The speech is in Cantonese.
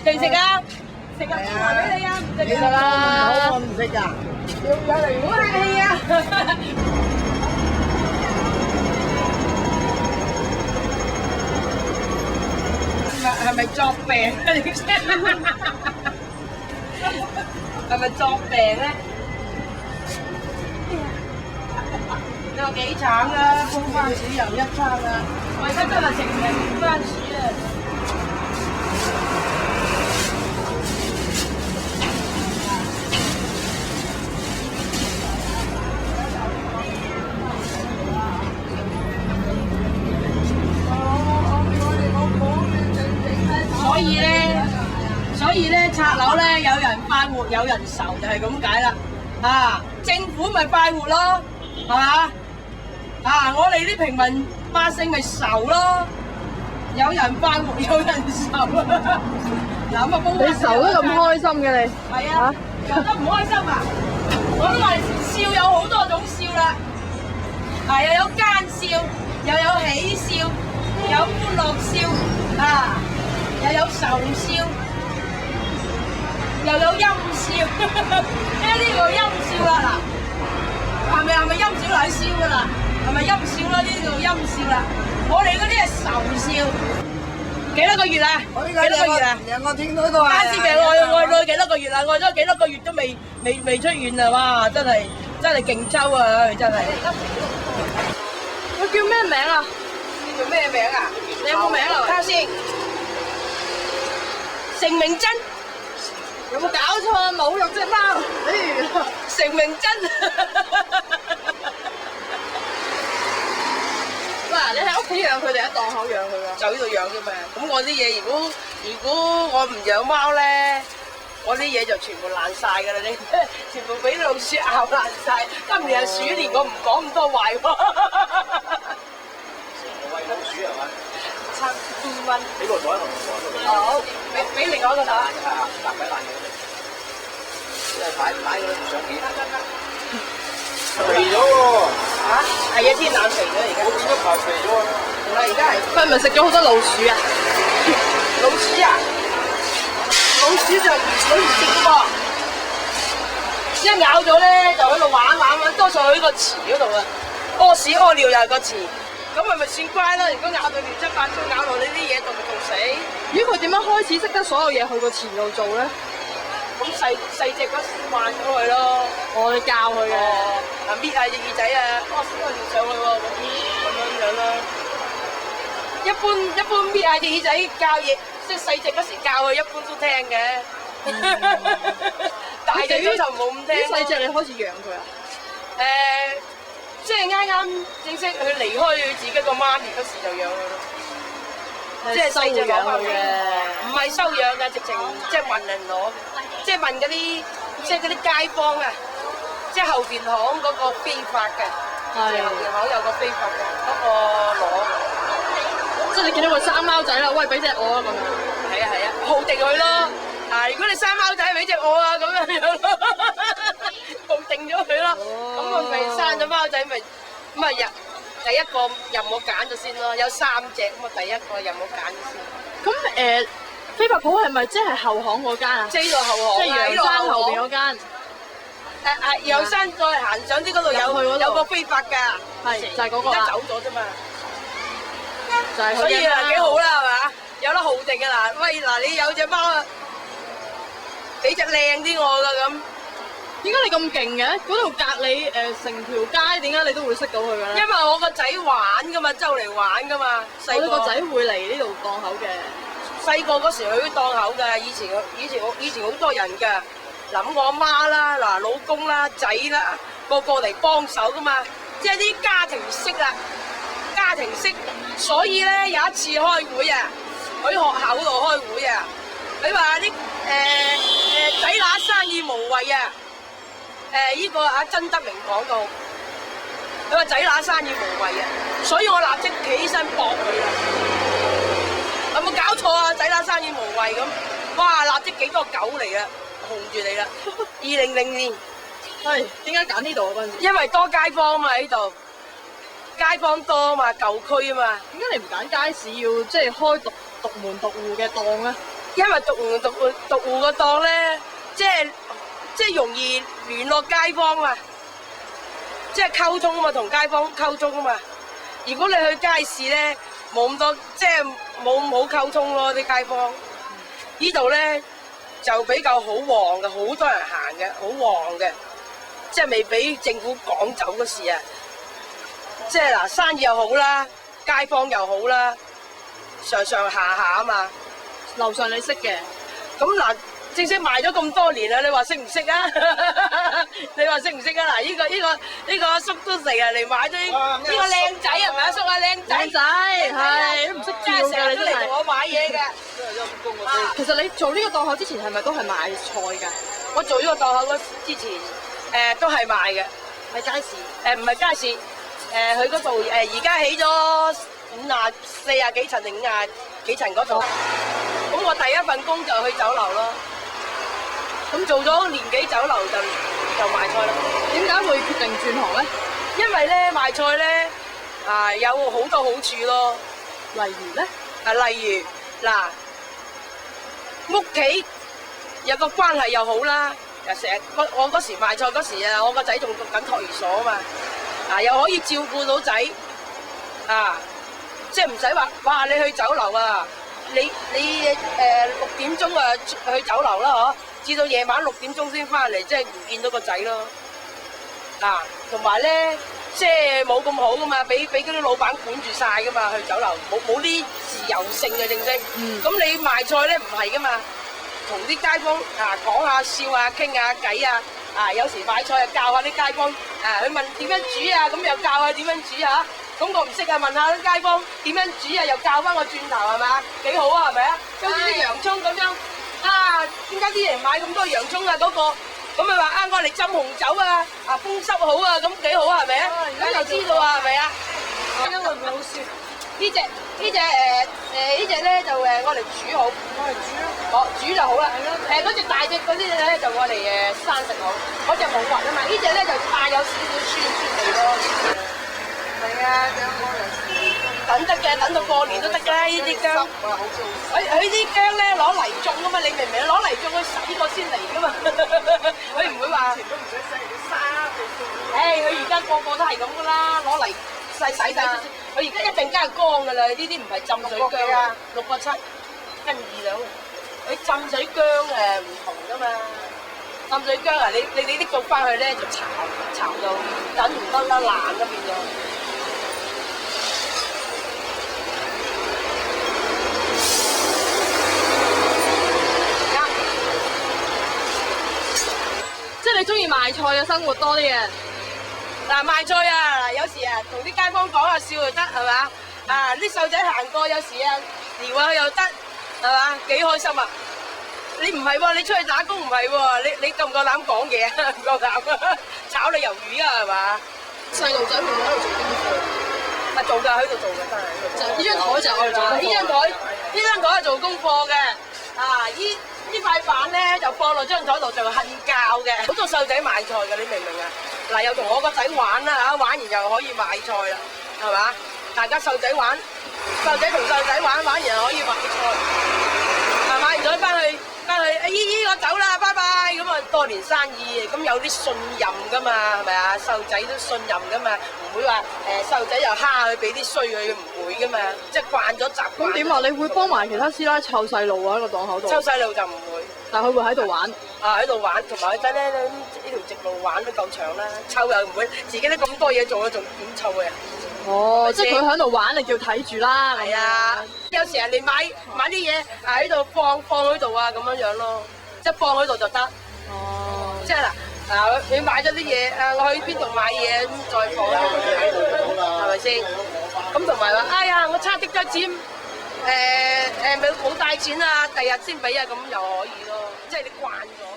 食唔食啊？食啊！話俾你啊，唔食啊！我唔食㗎。要嚟唔好客氣啊！係咪作病啊？你先係咪作病咧？你話幾慘啊！煲番薯又一餐啊！我而家真係食唔明番薯啊！所以咧，拆樓咧，有人快活，有人愁，就係咁解啦。啊，政府咪快活咯，係嘛？啊，我哋啲平民百姓咪愁咯，有人快活，有人愁啊。嗱咁啊，你愁得咁開心嘅你？係啊，愁得唔開心啊！我都話笑有好多種笑啦，又有奸笑，又有喜笑，有歡樂笑，啊，又有愁笑。又有陰笑，呢個陰笑啦嗱，係咪陰笑嚟笑噶啦？係咪陰笑啦？呢個陰笑啦，我哋嗰啲係愁笑。幾多個月啊？幾多個月啊？我聽到都話。單身病愛咗幾多個月啦？愛咗幾多個月都未出院啊！哇，真係勁抽啊！真係。佢叫咩名啊？叫咩名啊？你有冇名啊？睇下先。成名真。有冇搞錯啊？侮辱隻貓！成名真。嗱，你喺屋企養佢定喺檔口養佢㗎？就呢度養啫嘛。咁我啲嘢如果我唔養貓咧，我啲嘢就全部爛晒㗎啦！你全部俾老鼠咬爛晒。今年係鼠年，我唔講咁多壞喎。喂老鼠係嘛？7蚊。俾個袋我。好，俾另外一個袋。係啊，爛鬼爛嘢。即係擺嗰啲相片。肥咗喎！嚇？係啊，天冷肥咗而家。我見咗排肥咗啊！係啦，而家係。佢係咪食咗好多老鼠啊？老鼠啊！老鼠就佢唔食喎，一咬咗咧就喺度玩，多數喺個池嗰度啊，屙屎屙尿又係個池，咁咪算乖啦。如果咬到亂七八糟，咬落你啲嘢，仲唔仲死？咦，佢點樣開始識得所有嘢去個池度做咧？咁細隻嗰時慣咗佢咯。我哋教佢嘅。啊搣下隻耳仔啊，屙屎屙尿上去喎，咁樣啦。一般搣下隻耳仔教嘢，即係細隻嗰時教佢，一般都聽嘅。大隻咗就冇咁聽。細隻你開始養佢啊？即係啱正式佢離開佢自己個媽咪嗰時就養佢咯。即係細隻養佢嘅，唔係收養嘅，直情即係問人攞，即係問嗰啲即係嗰啲街坊啊，即係後邊巷嗰個非法嘅，後邊巷有個非法嘅嗰個攞。即係你見到佢生貓仔啦，喂，俾隻我啊咁樣。係啊，號定佢咯。啊，如果你生貓仔，俾隻我啊咁樣咯，號定咗佢咯。咁我咪生咗貓仔咪咁啊第一個任我揀咗先咯，有3隻咁啊，第一個任我揀咗先。咁飛髮鋪係咪即係後巷嗰間啊？即係呢度後巷，即係楊山後邊嗰間。楊山再行上啲嗰度有個飛髮㗎，係就係嗰個啦。而家走咗啫嘛。就係所以啊幾好啦係嘛，有得號定㗎嗱，喂嗱你有隻貓啊，俾隻靚啲我㗎咁。點解你咁勁嘅？嗰度隔你成條街，點解你都會識到佢嘅咧？因為我個仔玩㗎嘛，周嚟玩㗎嘛。我哋個仔會嚟呢度檔口嘅。細個嗰時去檔口㗎，以前好多人㗎。嗱咁我阿媽啦，嗱老公啦、仔啦，個嚟幫手㗎嘛，即係啲家庭式啦。家庭式，所以咧有一次開會啊，喺學校嗰度開會啊，佢話啲仔乸生意無謂啊，呢個阿曾德明講到，佢話仔乸生意無謂啊，所以我立即企起身駁佢啊，有冇搞錯啊？仔乸生意無謂咁，哇！立即幾多狗嚟啊，紅住你啦！2000年，係點解揀呢度啊？嗰陣時，因為多街坊啊嘛喺度。街坊多嘛，舊區啊嘛。點解你唔揀街市要即係開獨門獨戶嘅檔咧？因為獨戶個檔咧，即係容易聯絡街坊啊，即係溝通啊嘛，同街坊溝通啊嘛。如果你去街市咧，冇咁多，即係冇咁好溝通咯，啲街坊。呢度咧就比較好旺嘅，好多人行嘅，好旺嘅，即係未俾政府趕走嗰時啊。即係嗱，生意又好啦，街坊又好啦，上上下下啊嘛。樓上你識嘅，咁嗱，正式賣咗咁多年啦，你話識唔識啊？你話識唔識啊？嗱，呢個阿叔都成日嚟買啲呢個靚仔係咪阿叔啊？靚仔係都唔識叫㗎，你真係。成日都嚟同我買嘢嘅。其實你做呢個檔口之前係咪都係賣菜㗎？我做呢個檔口之前，都係賣嘅，喺街市。唔係街市，佢嗰度而家起咗40幾層定50幾層嗰度。咁我第一份工就去酒樓咯。咁做咗年幾酒樓就賣菜啦。點解會決定轉行咧？因為咧賣菜咧有好多好處咯。例如咧？例如嗱，屋企有個關係又好啦。成日我嗰時賣菜嗰時啊，我個仔仲讀緊托兒所啊嘛。又可以照顧到仔即係唔使話哇你去酒樓啊，你6點鐘啊去酒樓啦嗬，至到夜晚6點鐘先翻嚟，即係唔見到個仔咯。同埋咧，即係冇咁好噶嘛，俾嗰啲老闆管住晒噶嘛，去酒樓冇啲自由性嘅正式。咁你賣菜咧唔係噶嘛，同啲街坊講下笑啊，傾下偈啊，有時買菜又教下啲街坊佢問點樣煮啊，咁又教下點樣煮嚇。咁我唔識啊，問下啲街坊點樣煮啊，又教翻我轉頭係嘛，幾好啊係咪啊？好似啲洋葱咁樣點解啲人買咁多洋葱啊？嗰個咁咪話我嚟浸紅酒啊，風濕好啊，咁幾好啊係咪啊？咁就知道啊係咪啊？咁會唔會好笑？呢隻咧就我嚟煮好，煮就好啦。嗰隻大隻嗰啲咧就我嚟生食好，嗰隻冇核啊嘛。呢隻咧就怕有少少酸味咯。係啊，等得嘅，等到過年都得啦。呢啲薑，佢啲薑咧攞嚟種噶嘛，你明唔明？攞嚟種佢洗過先嚟噶嘛，佢唔會話。以前都唔使洗，啲沙佢而家個個都係咁噶啦，攞嚟洗佢而家一定加乾噶啦，呢啲唔係浸水薑啊，6個7，跟2兩。佢浸水薑唔同噶嘛，浸水薑你啲做翻去咧就炒到等唔得啦，爛咗變咗。即係你中意賣菜嘅生活多啲嘅。賣菜有時同啲街坊講下笑就得係嘛？啲細仔行過有時撩下又得係嘛？幾開心啊！你唔係喎，你出去打工唔係喎，你夠唔夠膽講嘢啊？唔夠膽炒你魷魚啊係嘛？細路仔會唔會喺度做功課？做㗎，喺度做㗎真係。呢張台就我哋做。呢張台係做功課嘅。呢塊板咧就放落張台度就瞓覺嘅。好多細路仔買菜㗎，你明唔明啊？又同我個仔玩啦玩完又可以買菜啦，係嘛？大家細路仔玩，細路仔同細路仔玩完又可以買菜。買完咗翻去，姨我走啦，拜拜。咁多年生意，咁有啲信任㗎嘛，係咪啊？細路仔都信任㗎嘛，唔會話細路仔又蝦佢，俾啲衰佢，唔會㗎嘛，即係慣咗習慣。咁點啊？你會幫埋其他師奶湊細路啊？喺個檔口度。湊細路就唔會，但係佢會喺度玩。喺度玩，同埋佢仔咧呢條直路玩都夠長啦，湊又唔會，自己都咁多嘢做啦，仲點湊嘅？即係佢喺度玩，你叫睇住啦。係啊，有時人哋買啲嘢喺度放喺度啊，咁樣咯，即係放喺度就得。即係嗱，你買咗啲嘢，我去邊度買嘢咁再放喺度，係咪先？咁同埋話，哎呀，我差啲咗錢，冇帶錢啊，第日先俾啊，咁又可以咯，即係你慣咗。